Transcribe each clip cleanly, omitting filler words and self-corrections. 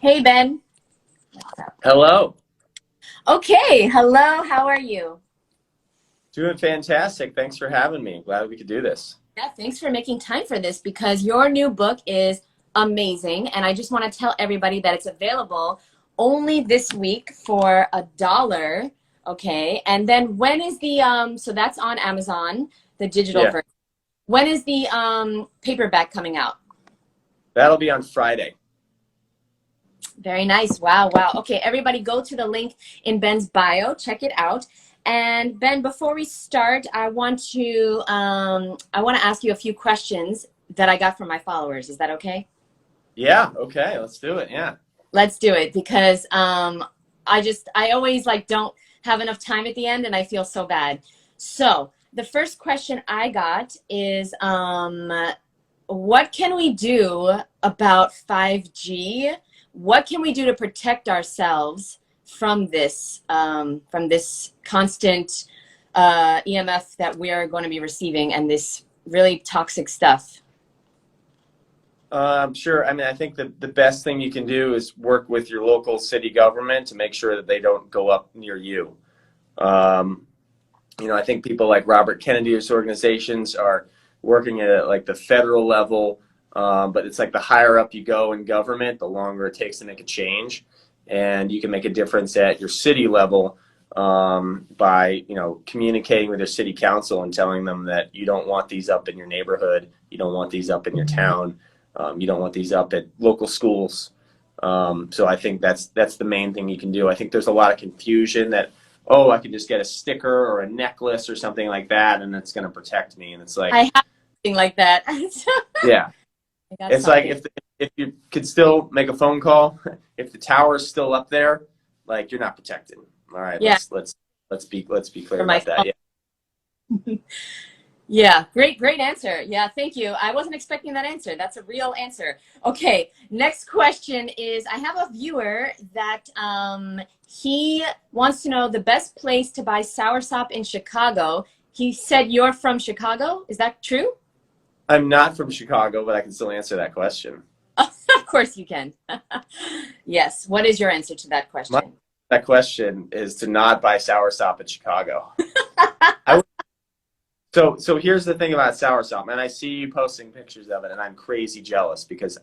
Hey, Ben. Hello. Okay, hello, how are you? Doing fantastic. Thanks for having me. Glad we could do this. Yeah, thanks for making time for this because your new book is amazing. And I just want to tell everybody that it's available only this week for $1. Okay. And then when is so that's on Amazon, the digital Yeah, version. When is the paperback coming out? that'll be on Friday. Very nice. Wow, wow. Okay, everybody go to the link in Ben's bio. Check it out. And Ben, before we start, I want to ask you a few questions that I got from my followers. Is that okay? Yeah, okay, let's do it. Yeah. Let's do it because I always like don't have enough time at the end and I feel so bad. So the first question I got is what can we do about 5G? What can we do to protect ourselves from this constant EMF that we are going to be receiving and this really toxic stuff? Sure. I mean, I think the best thing you can do is work with your local city government to make sure that they don't go up near you. Um, I think people like Robert Kennedy's organizations are working at like the federal level, but it's like the higher up you go in government, the longer it takes to make a change. And you can make a difference at your city level by, communicating with your city council and telling them that you don't want these up in your neighborhood, you don't want these up in your town, you don't want these up at local schools. So I think that's the main thing you can do. I think there's a lot of confusion that, oh, I can just get a sticker or a necklace or something like that, and it's going to protect me. And it's like, I have something like that. yeah, I got it's something. like if you could still make a phone call, if the tower is still up there, like you're not protected. All right, Yeah, let's be clear for my about that. phone. Yeah. Yeah, great answer. Yeah, thank you. I wasn't expecting that answer. That's a real answer. Okay, next question is I have a viewer that he wants to know the best place to buy soursop in Chicago. He said you're from Chicago. Is that true? I'm not from Chicago, but I can still answer that question. Of course you can. Yes. What is your answer to that My question? that question is to not buy soursop in Chicago. I would So here's the thing about soursop, and I see you posting pictures of it, and I'm crazy jealous because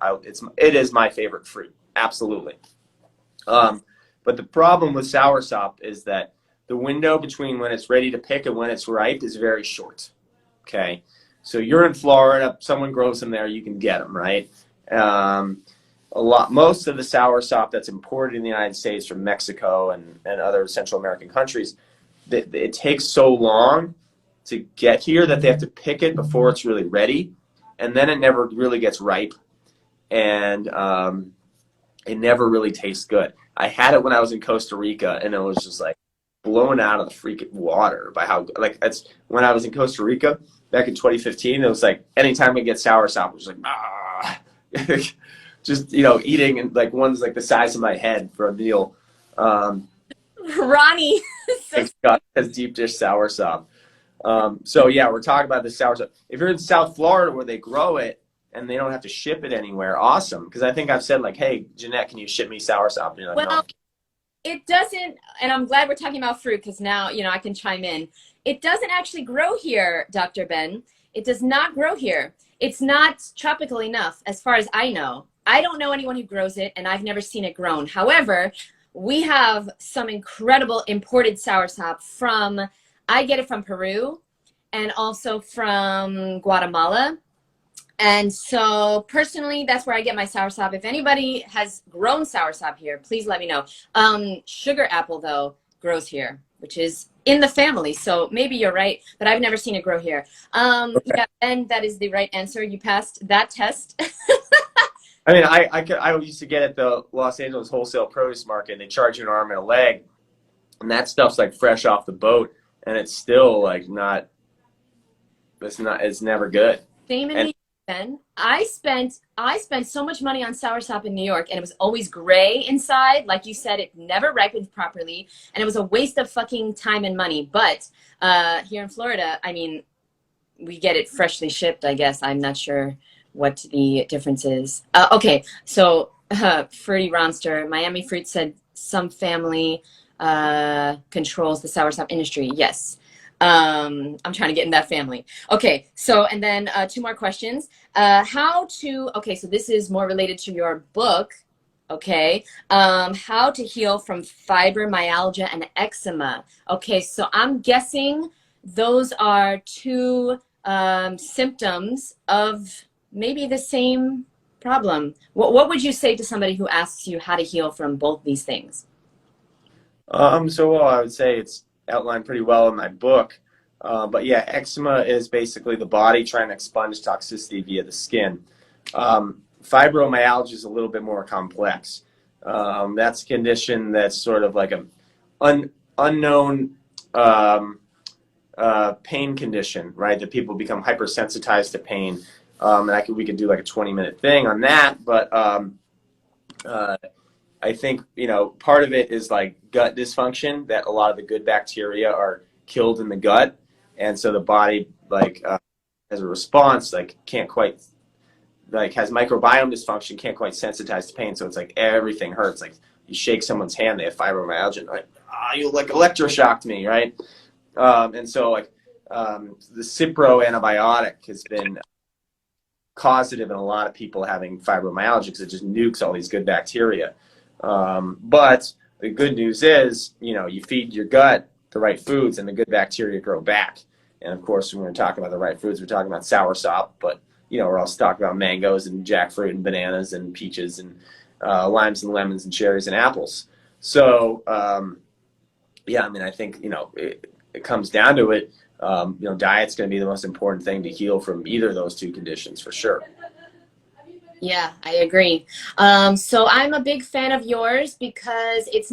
it is my favorite fruit, absolutely. But the problem with soursop is that the window between when it's ready to pick and when it's ripe is very short. Okay, so you're in Florida, someone grows them there, you can get them, right? Um, most of the soursop that's imported in the United States from Mexico and other Central American countries, it takes so long to get here that they have to pick it before it's really ready, and then it never really gets ripe, and it never really tastes good. I had it when I was in Costa Rica, and it was just like blown out of the freaking water by how like it's when I was in Costa Rica back in 2015. It was like anytime I get soursop, it was like just eating, and like one's like the size of my head for a meal. Ronnie. Thanks God, has deep dish soursop. So yeah, we're talking about the soursop. If you're in South Florida where they grow it and they don't have to ship it anywhere, awesome. Because I think I've said like, hey, Jeanette, can you ship me soursop? And you're like, no. Well, it doesn't, and I'm glad we're talking about fruit because now, I can chime in. It doesn't actually grow here, Dr. Ben. It does not grow here. It's not tropical enough, as far as I know. I don't know anyone who grows it, and I've never seen it grown. However, we have some incredible imported soursop I get it from Peru and also from Guatemala. And so personally, that's where I get my soursop. If anybody has grown soursop here, please let me know. Sugar apple, though, grows here, which is in the family. So maybe you're right, but I've never seen it grow here. Okay. Yeah, and that is the right answer. You passed that test. I mean, I used to get at the Los Angeles wholesale produce market, and they charge you an arm and a leg, and that stuff's like fresh off the boat, and it's still like it's never good. Same in And New York, Ben. I spent so much money on soursop in New York, and it was always gray inside. Like you said, it never ripened properly, and it was a waste of fucking time and money. But here in Florida, I mean, we get it freshly shipped, I guess. I'm not sure what the difference is. Okay, so Fruity Ronster. Miami Fruit said some family controls the soursop industry. Yes. I'm trying to get in that family. Okay, so and then two more questions. Okay, so this is more related to your book. Okay, how to heal from fibromyalgia and eczema. Okay, so I'm guessing those are two symptoms of maybe the same problem. What would you say to somebody who asks you how to heal from both these things? So I would say it's outlined pretty well in my book. But yeah, eczema is basically the body trying to expunge toxicity via the skin. Fibromyalgia is a little bit more complex. That's a condition that's sort of like an unknown pain condition, right? That people become hypersensitized to pain. And we could do like a 20-minute thing on that, but I think, part of it is like gut dysfunction, that a lot of the good bacteria are killed in the gut. And so the body, as a response, can't quite, has microbiome dysfunction, can't quite sensitize to pain. So it's like everything hurts. Like you shake someone's hand, they have fibromyalgia, and like, you electroshocked me, right? And so the Cipro antibiotic has been causative in a lot of people having fibromyalgia because it just nukes all these good bacteria. But the good news is, you feed your gut the right foods and the good bacteria grow back. And of course, when we're talking about the right foods, we're talking about soursop, but we're also talking about mangoes and jackfruit and bananas and peaches and limes and lemons and cherries and apples. So, I think, it comes down to it. Diet's going to be the most important thing to heal from either of those two conditions for sure. Yeah, I agree. So I'm a big fan of yours because there's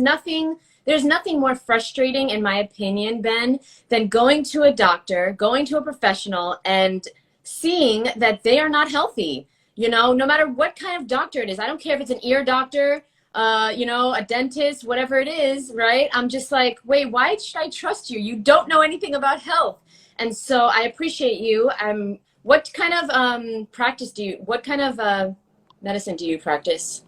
nothing more frustrating, in my opinion, Ben, than going to a doctor, going to a professional, and seeing that they are not healthy. No matter what kind of doctor it is. I don't care if it's an ear doctor, a dentist, whatever it is, right? I'm just like, wait, why should I trust you? You don't know anything about health. And so I appreciate you. What kind of medicine do you practice?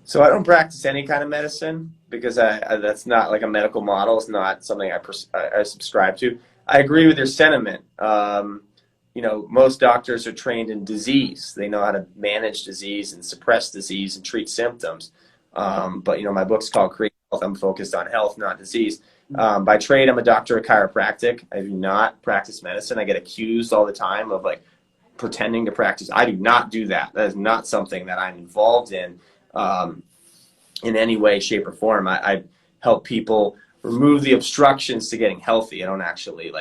So I don't practice any kind of medicine because that's not like a medical model. It's not something I subscribe to. I agree with your sentiment. Most doctors are trained in disease. They know how to manage disease and suppress disease and treat symptoms. But my book's called Create Health. I'm focused on health, not disease. By trade, I'm a doctor of chiropractic. I do not practice medicine. I get accused all the time of pretending to practice. I do not do that. That is not something that I'm involved in any way, shape, or form. I help people remove the obstructions to getting healthy. I don't actually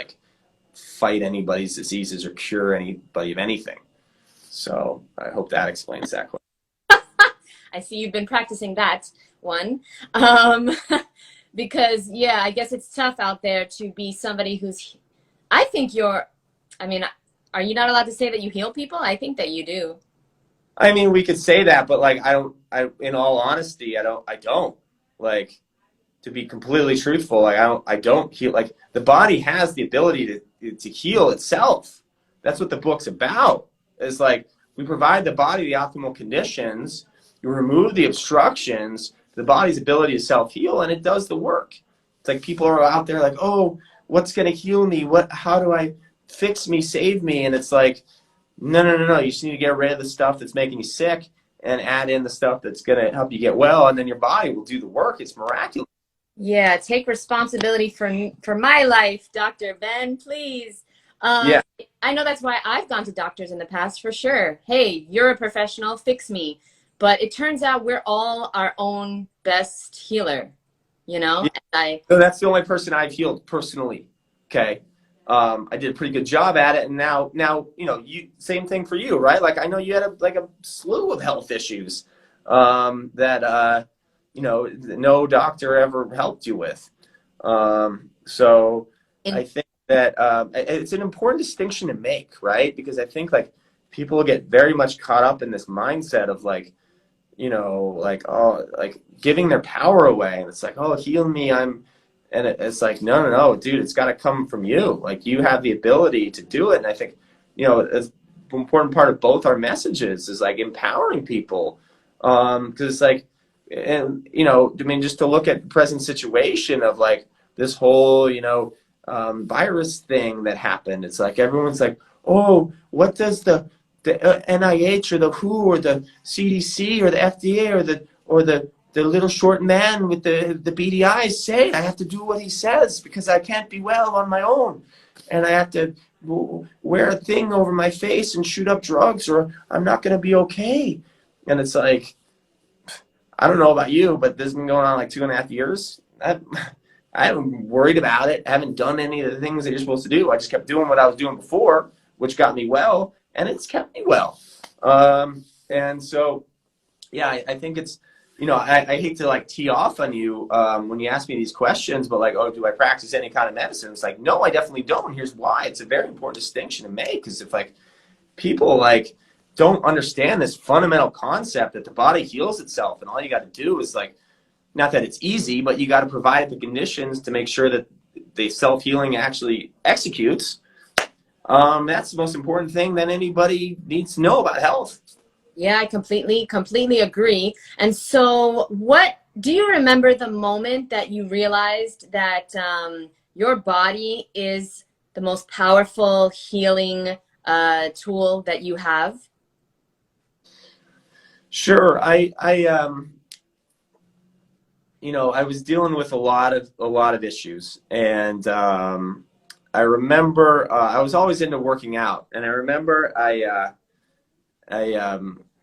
fight anybody's diseases or cure anybody of anything. So I hope that explains that question. I see you've been practicing that one. Because, yeah, I guess it's tough out there to be somebody are you not allowed to say that you heal people? I think that you do. I mean, we could say that, but in all honesty, I don't to be completely truthful, I don't heal. The body has the ability to heal itself. That's what the book's about. It's we provide the body the optimal conditions, you remove the obstructions, the body's ability to self-heal, and it does the work. It's people are out there oh, what's going to heal me? How do I fix me, save me? And it's no. You just need to get rid of the stuff that's making you sick and add in the stuff that's going to help you get well, and then your body will do the work. It's miraculous. Yeah, take responsibility for my life, Dr. Ben, please. Yeah. I know that's why I've gone to doctors in the past, for sure. Hey, you're a professional, fix me. But it turns out we're all our own best healer, Yeah. And So that's the only person I've healed personally. Okay. I did a pretty good job at it, and now same thing for you, right? I know you had a slew of health issues that no doctor ever helped you with. So I think that it's an important distinction to make, right? Because I think people get very much caught up in this mindset of giving their power away, and it's oh, heal me, and it's no, dude, it's got to come from you. You have the ability to do it. And I think, an important part of both our messages is empowering people Because it's like, and you know, I mean, just to look at the present situation of like this whole, you know, virus thing that happened. It's like everyone's like, oh, what does the NIH or the WHO or the CDC or the FDA or the little short man with the beady eyes say? I have to do what he says because I can't be well on my own, and I have to wear a thing over my face and shoot up drugs, or I'm not going to be okay. And it's like, I don't know about you, but this has been going on like 2.5 years. I haven't worried about it. I haven't done any of the things that you're supposed to do. I just kept doing what I was doing before, which got me well, and it's kept me well. And so, yeah, I think it's, you know, I hate to like tee off on you when you ask me these questions, but like, oh, do I practice any kind of medicine? It's like, no, I definitely don't. And here's why. It's a very important distinction to make, because if like people like don't understand this fundamental concept that the body heals itself, and all you got to do is like, not that it's easy, but you got to provide the conditions to make sure that the self-healing actually executes. That's the most important thing that anybody needs to know about health. Yeah, I completely agree. And so what, do you remember the moment that you realized that your body is the most powerful healing tool that you have? Sure. You know, I was dealing with a lot of issues, and I remember I was always into working out, and I remember I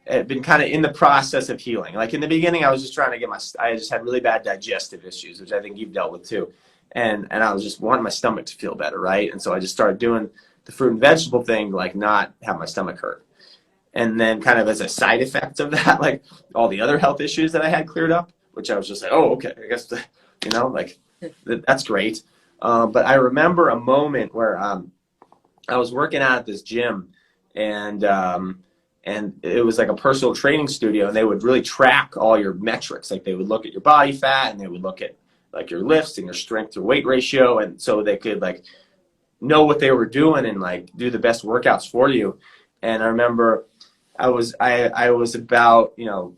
had been kind of in the process of healing. Like in the beginning, I was just trying to get I just had really bad digestive issues, which I think you've dealt with too, and I was just wanting my stomach to feel better, right? And so I just started doing the fruit and vegetable thing, like not have my stomach hurt. And then kind of as a side effect of that, like all the other health issues that I had cleared up, which I was just like, oh, okay, I guess, you know, like that's great. But I remember a moment where I was working out at this gym, and it was like a personal training studio, and they would really track all your metrics. Like they would look at your body fat, and they would look at like your lifts and your strength to weight ratio, and so they could like know what they were doing and like do the best workouts for you. And I remember I was about, you know,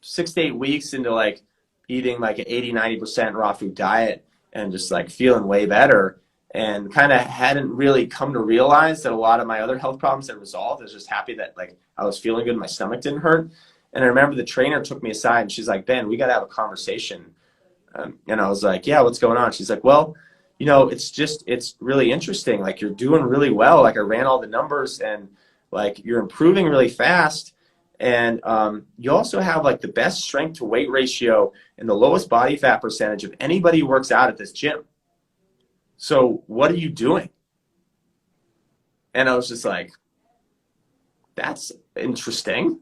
6 to 8 weeks into like eating like an 80-90% raw food diet and just like feeling way better, and kind of hadn't really come to realize that a lot of my other health problems had resolved. I was just happy that like I was feeling good and my stomach didn't hurt. And I remember the trainer took me aside and she's like, Ben, we got to have a conversation. And I was like, yeah, what's going on? She's like, well, you know, it's really interesting. Like you're doing really well. Like I ran all the numbers, and like you're improving really fast. And you also have like the best strength to weight ratio and the lowest body fat percentage of anybody who works out at this gym. So what are you doing? And I was just like, that's interesting.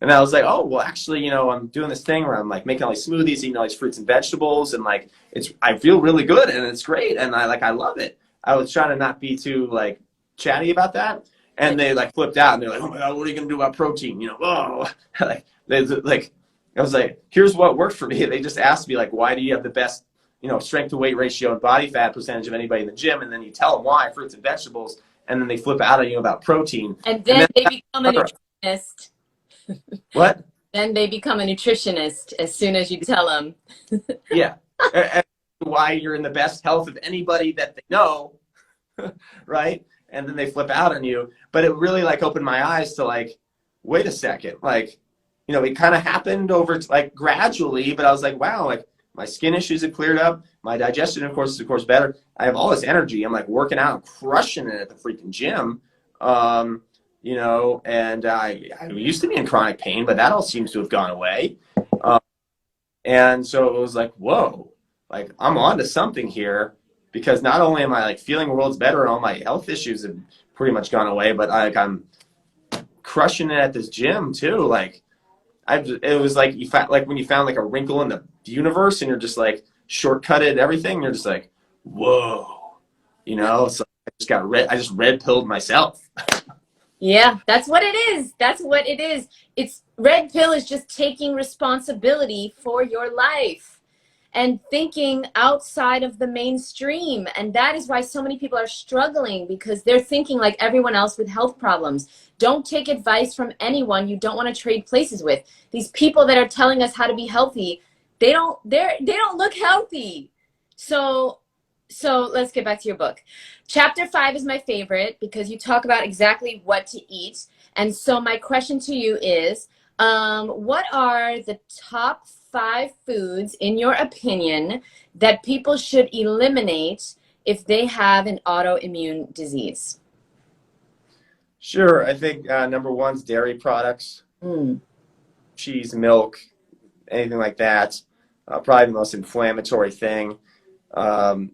And I was like, oh, well, actually, you know, I'm doing this thing where I'm like making all these smoothies, eating all these fruits and vegetables, and like I feel really good and it's great, and I love it. I was trying to not be too like chatty about that. And they like flipped out, and they're like, oh my God, what are you gonna do about protein? You know, oh, like I was like, here's what worked for me. They just asked me like, why do you have the best, you know, strength to weight ratio and body fat percentage of anybody in the gym? And then you tell them why, fruits and vegetables, and then they flip out on you about protein. And then they become a nutritionist. What? Then they become a nutritionist as soon as you tell them. Yeah. And why you're in the best health of anybody that they know, right? And then they flip out on you. But it really like opened my eyes to like, wait a second, like, you know, it kind of happened over like gradually, but I was like, wow, like my skin issues have cleared up. My digestion, of course, is better. I have all this energy. I'm like working out, crushing it at the freaking gym. You know, and I used to be in chronic pain, but that all seems to have gone away. And so it was like, whoa, like I'm on to something here, because not only am I like feeling worlds better and all my health issues have pretty much gone away, but like I'm crushing it at this gym too. Like it was like when you found like a wrinkle in the universe and you're just like shortcutted everything. You're just like, whoa, you know. So I just red pilled myself. Yeah, that's what it is. That's what it is. It's red pill is just taking responsibility for your life. and thinking outside of the mainstream. And that is why so many people are struggling, because they're thinking like everyone else with health problems. Don't take advice from anyone you don't want to trade places with. These people that are telling us how to be healthy, they don't look healthy. So let's get back to your book. Chapter 5 is my favorite because you talk about exactly what to eat. And so my question to you is, what are the top 5 foods, in your opinion, that people should eliminate if they have an autoimmune disease? Sure. I think number one's dairy products, cheese, milk, anything like that. Probably the most inflammatory thing.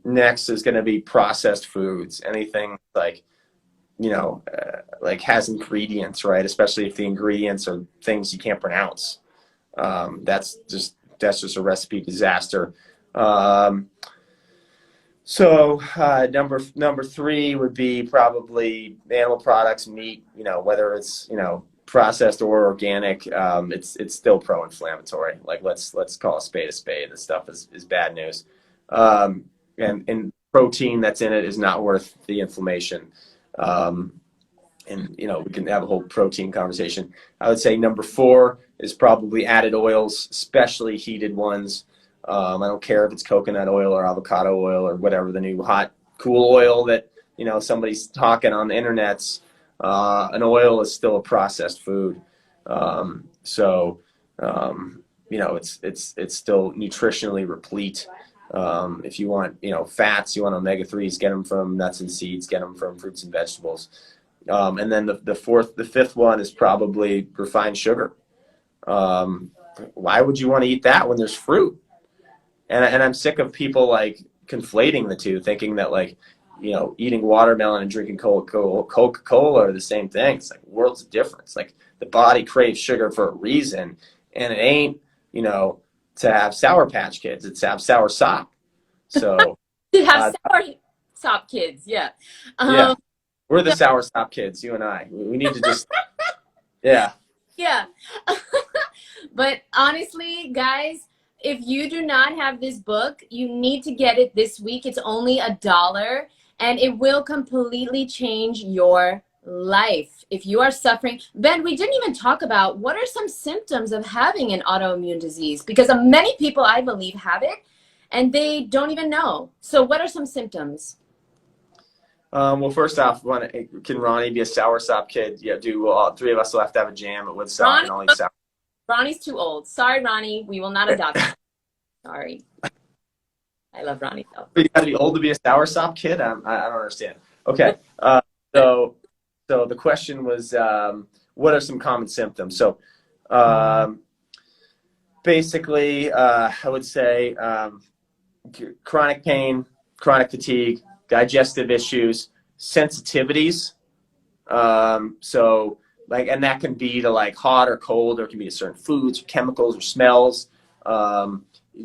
Next is going to be processed foods. Anything like, like has ingredients, right? Especially if the ingredients are things you can't pronounce. That's just a recipe disaster. So number 3 would be probably animal products, meat. Whether it's processed or organic, it's still pro-inflammatory. Like let's call a spade a spade. This stuff is bad news. And protein that's in it is not worth the inflammation. And we can have a whole protein conversation. I would say number 4 is probably added oils, especially heated ones. I don't care if it's coconut oil or avocado oil or whatever the new hot, cool oil that somebody's talking on the internets. An oil is still a processed food, it's still nutritionally replete. If you want fats, you want omega-3s, get them from nuts and seeds, get them from fruits and vegetables. And then the fifth one is probably refined sugar. Why would you want to eat that when there's fruit? And I'm sick of people like conflating the two, thinking that like, eating watermelon and drinking Coca-Cola are the same thing. It's like worlds of difference. Like the body craves sugar for a reason, and it ain't, to have Sour Patch Kids. It's to have soursop. So to have soursop kids, yeah. Yeah. We're the soursop kids, you and I. We need to just, yeah. Yeah. But honestly, guys, if you do not have this book, you need to get it this week. It's only $1, and it will completely change your life. If you are suffering, Ben, we didn't even talk about what are some symptoms of having an autoimmune disease, because many people, I believe, have it and they don't even know. So what are some symptoms? Well, first off, can Ronnie be a soursop kid? Yeah, all 3 of us will have to have a jam at Woodstock and all eat sour. Ronnie's too old. Sorry, Ronnie. We will not adopt him. Sorry. I love Ronnie, though. You got to be old to be a soursop kid? I don't understand. Okay. So the question was, what are some common symptoms? So basically, I would say chronic pain, chronic fatigue, digestive issues, sensitivities. And that can be to like hot or cold, or it can be to certain foods, or chemicals, or smells.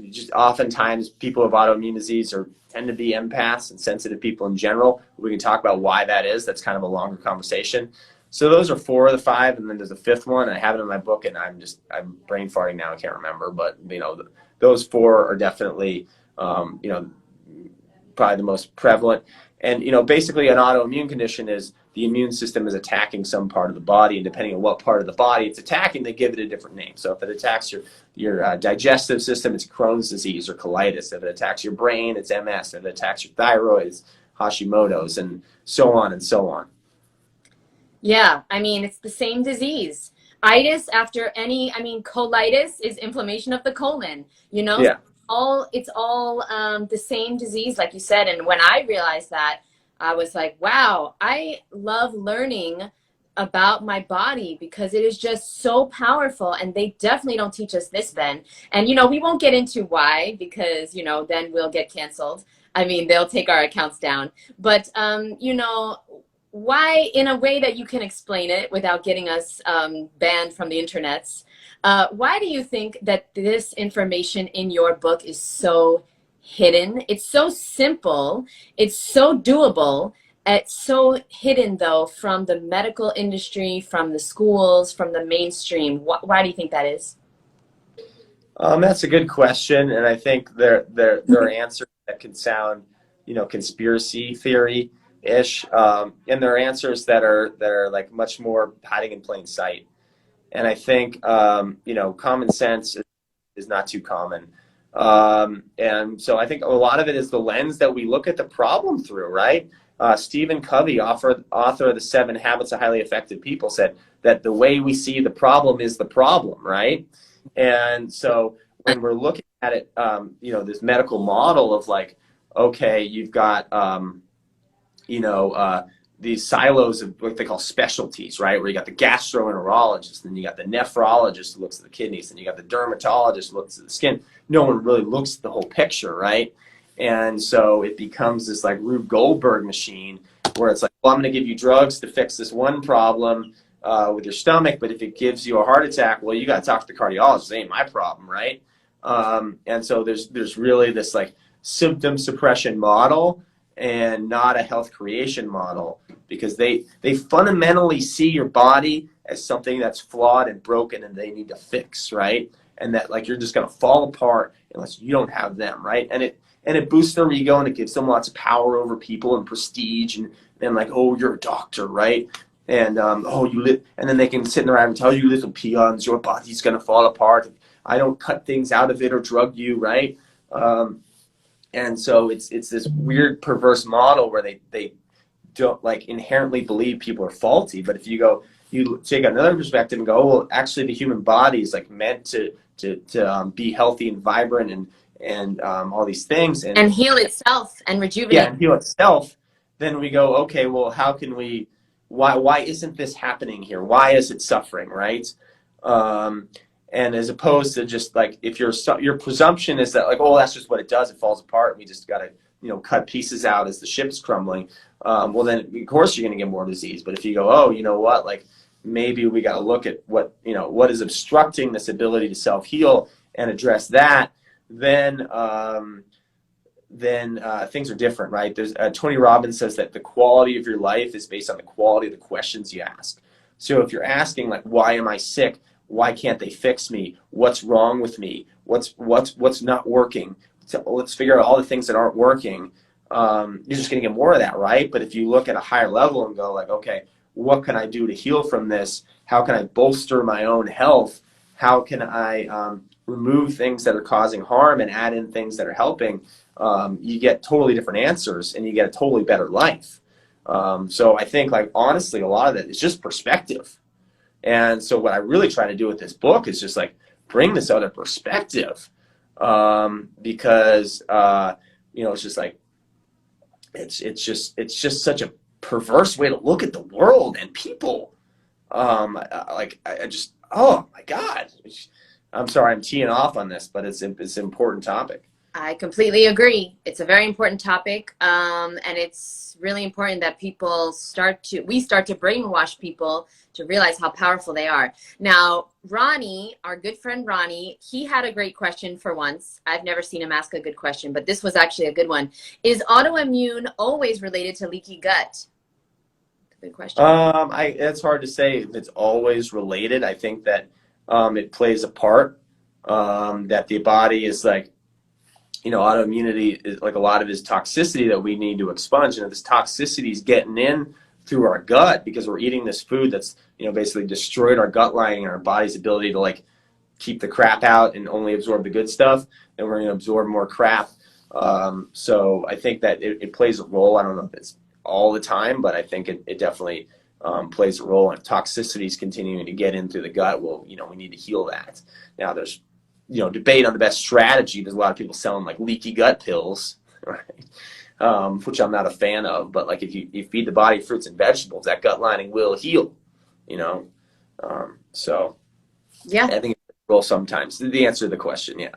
Just oftentimes people with autoimmune disease tend to be empaths and sensitive people in general. We can talk about why that is. That's kind of a longer conversation. So those are 4 of the 5, and then there's a 5th one. I have it in my book, and I'm brain farting now. I can't remember, but those 4 are definitely probably the most prevalent. And basically an autoimmune condition is the immune system is attacking some part of the body, and depending on what part of the body it's attacking, they give it a different name. So if it attacks your digestive system, it's Crohn's disease or colitis. If it attacks your brain, it's MS. If it attacks your thyroid, it's Hashimoto's, and so on and so on. Yeah, it's the same disease. Colitis is inflammation of the colon, Yeah. It's all the same disease, like you said. And when I realized that, I was like, wow, I love learning about my body because it is just so powerful. And they definitely don't teach us this, Ben. And, we won't get into why, because, then we'll get canceled. They'll take our accounts down. But, why, in a way that you can explain it without getting us banned from the internets, why do you think that this information in your book is so hidden? It's so simple. It's so doable. It's so hidden, though, from the medical industry, from the schools, from the mainstream. Why do you think that is? That's a good question, and I think there are answers that can sound, conspiracy theory-ish, and there are answers that are like much more hiding in plain sight. And I think common sense is not too common. And so I think a lot of it is the lens that we look at the problem through, right? Stephen Covey, author of the 7 Habits of Highly Effective People, said that the way we see the problem is the problem, right? And so when we're looking at it, this medical model of like, okay, you've got, these silos of what they call specialties, right? Where you got the gastroenterologist, and you got the nephrologist who looks at the kidneys, and you got the dermatologist who looks at the skin. No one really looks at the whole picture, right? And so it becomes this like Rube Goldberg machine where it's like, well, I'm going to give you drugs to fix this one problem with your stomach, but if it gives you a heart attack, well, you got to talk to the cardiologist. It ain't my problem, right? And so there's really this like symptom suppression model and not a health creation model, because they fundamentally see your body as something that's flawed and broken and they need to fix, right? And that like you're just going to fall apart unless you don't have them, right? And it boosts their ego, and it gives them lots of power over people and prestige, and like, oh, you're a doctor, right? And and then they can sit around and tell you, little peons, your body's going to fall apart if I don't cut things out of it or drug you, right? And so it's this weird perverse model where they don't like inherently believe people are faulty. But if you take another perspective and go, oh, well, actually the human body is like meant to be healthy and vibrant and all these things and heal itself and rejuvenate. Yeah, and heal itself. Then we go, okay, well, how can we? Why isn't this happening here? Why is it suffering, right? And as opposed to just like, if your presumption is that like, oh, that's just what it does, it falls apart, and we just got to cut pieces out as the ship's crumbling, well then of course you're going to get more disease. But if you go, oh, you know what, like maybe we got to look at what is obstructing this ability to self-heal and address that, then things are different, right? There's Tony Robbins says that the quality of your life is based on the quality of the questions you ask. So if you're asking like, why am I sick? Why can't they fix me? What's wrong with me? What's not working? So let's figure out all the things that aren't working. You're just going to get more of that, right? But if you look at a higher level and go like, okay, what can I do to heal from this? How can I bolster my own health? How can I remove things that are causing harm and add in things that are helping? You get totally different answers, and you get a totally better life. So I think, like, honestly, a lot of it is just perspective. And so what I really try to do with this book is just like bring this other perspective, because it's just like it's just such a perverse way to look at the world and people. I just, oh my God, I'm sorry I'm teeing off on this, but it's an important topic. I completely agree. It's a very important topic, and it's really important that we start to brainwash people to realize how powerful they are. Now, Ronnie, our good friend Ronnie, he had a great question for once. I've never seen him ask a good question, but this was actually a good one. Is autoimmune always related to leaky gut? Good question. It's hard to say if it's always related. I think that it plays a part, that the body is like, autoimmunity is like a lot of his toxicity that we need to expunge. And this toxicity is getting in through our gut because we're eating this food that's, basically destroyed our gut lining and our body's ability to like keep the crap out and only absorb the good stuff. And we're going to absorb more crap. So I think that it plays a role. I don't know if it's all the time, but I think it definitely plays a role. And if toxicity is continuing to get in through the gut, well, we need to heal that. Now there's debate on the best strategy. There's a lot of people selling like leaky gut pills, right? Which I'm not a fan of. But like if you feed the body fruits and vegetables, that gut lining will heal. So yeah, I think it's a role sometimes. The answer to the question, yeah.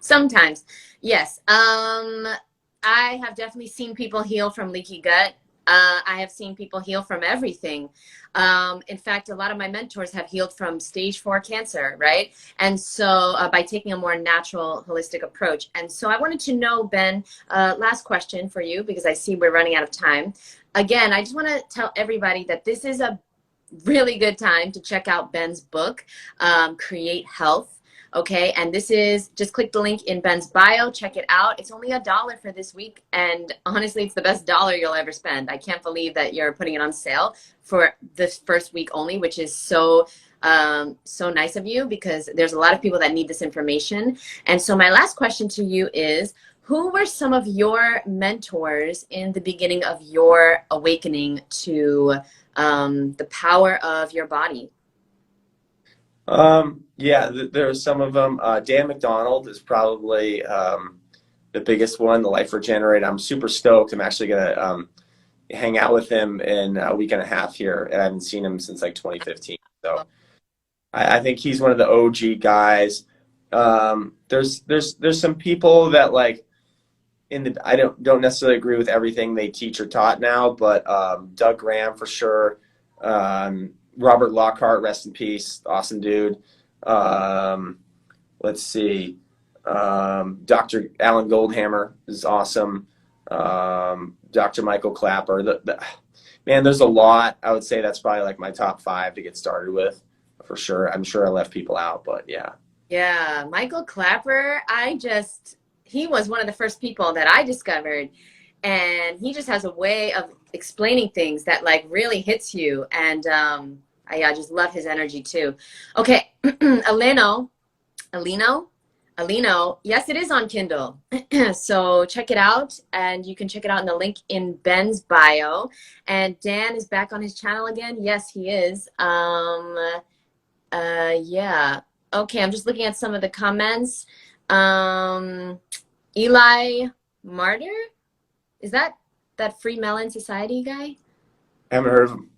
Sometimes, yes. I have definitely seen people heal from leaky gut. I have seen people heal from everything. In fact, a lot of my mentors have healed from stage 4 cancer, right? And so by taking a more natural, holistic approach. And so I wanted to know, Ben, last question for you, because I see we're running out of time. Again, I just want to tell everybody that this is a really good time to check out Ben's book, Create Health. Okay, and this is, just click the link in Ben's bio, check it out. It's only $1 for this week, and honestly, it's the best dollar you'll ever spend. I can't believe that you're putting it on sale for this first week only, which is so so nice of you, because there's a lot of people that need this information. And so my last question to you is, who were some of your mentors in the beginning of your awakening to the power of your body? Yeah, there are some of them. Dan McDonald is probably the biggest one, the Life Regenerator. I'm super stoked. I'm actually going to hang out with him in a week and a half here, and I haven't seen him since like 2015. So I think he's one of the OG guys. There's some people that like I don't necessarily agree with everything they teach or taught now, but Doug Graham for sure. Robert Lockhart, rest in peace, awesome dude. Let's see, Dr. Alan Goldhammer is awesome. Dr. Michael Clapper. Man, there's a lot. I would say that's probably like my top 5 to get started with, for sure. I'm sure I left people out, but yeah. Yeah, Michael Clapper, he was one of the first people that I discovered, and he just has a way of explaining things that like really hits you, and I just love his energy too. Okay, Alino, yes, it is on Kindle. So check it out, and you can check it out in the link in Ben's bio. And Dan is back on his channel again. Yes, he is. Yeah. Okay, I'm just looking at some of the comments. Eli Martyr? Is that Free Melon Society guy? I haven't heard of him.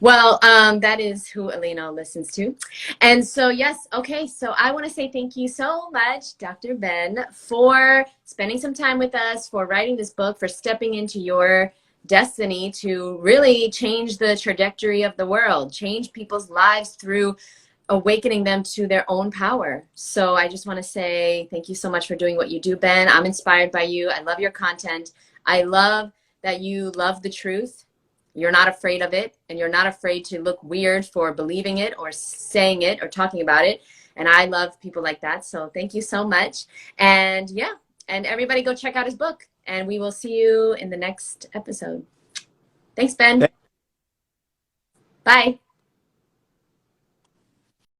Well, that is who Alina listens to. And so, yes, okay, so I want to say thank you so much, Dr. Ben, for spending some time with us, for writing this book, for stepping into your destiny to really change the trajectory of the world, change people's lives through awakening them to their own power. So I just want to say thank you so much for doing what you do, Ben. I'm inspired by you. I love your content. I love that you love the truth. You're not afraid of it, and you're not afraid to look weird for believing it or saying it or talking about it. And I love people like that. So thank you so much. And yeah, and everybody go check out his book, and we will see you in the next episode. Thanks, Ben. Bye.